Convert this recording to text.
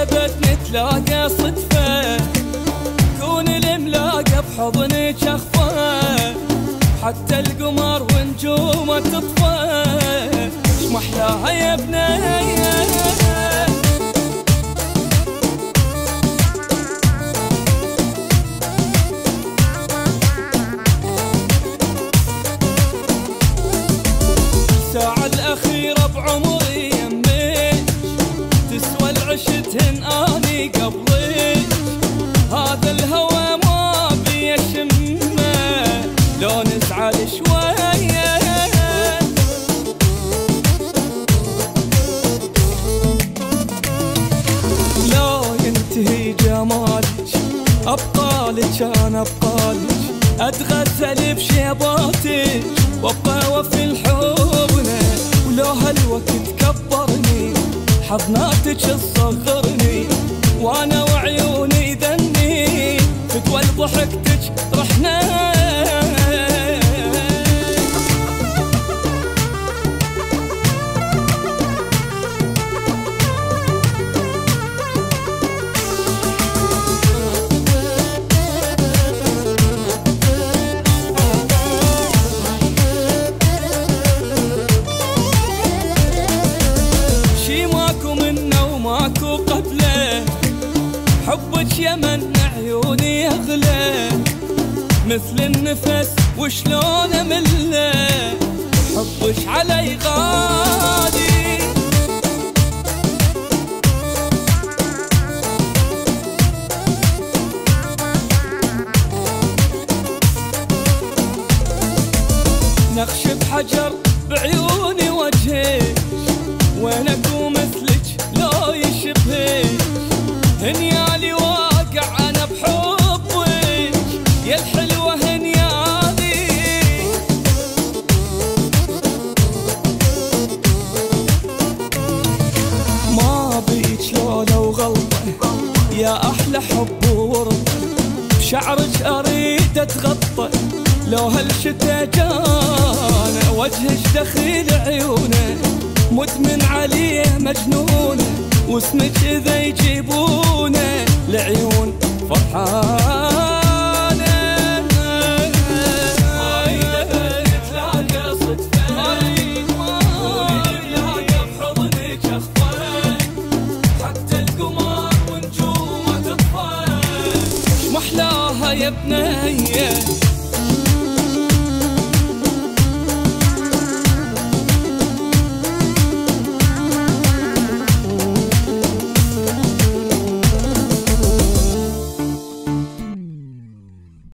بس نتلاقى صدفة، كون الملاقى بحضنك أخفى، حتى القمر ونجومه تطفى، اش محلاها يا بنية. الساعة الأخيرة بعمري يمك، تسوى العشتهن أني قبلك، هذا الهوى ما بيشمه لو نزعل شوية. لو ينتهي جمالك أبقالك أنا أبقالك، أتغزل بشيباتك وأبقى وفي الحضنة، ولو هالوقت كبرني حضناتك تصغرني، وأنا وعيوني ذني فتوى ضحكتك رحنا. ماكو قبله حبك يمن عيوني اغلى، مثل النفس وشلون امله حبك علي غالي. نقش بحجر بعيوني وجهك، وين اكو مثلك لو يشبهك، هنيالي واقع انا بحبك يا الحلوة هنيالي. ما بيك لولا وغلطة يا احلى حب وورطة، بشعرك اريد اتغطى لو هالشتا جانا، وجهك دخيل عيونه مدمن عليه مجنونه، واسمك اذا يجيبونه لعيون فرحانه. هاي نتلاقى صدفه، ونتلاقى بحضنك اخفى، حتى القمر ونجومه تطفى، اش محلاها يا بنيه.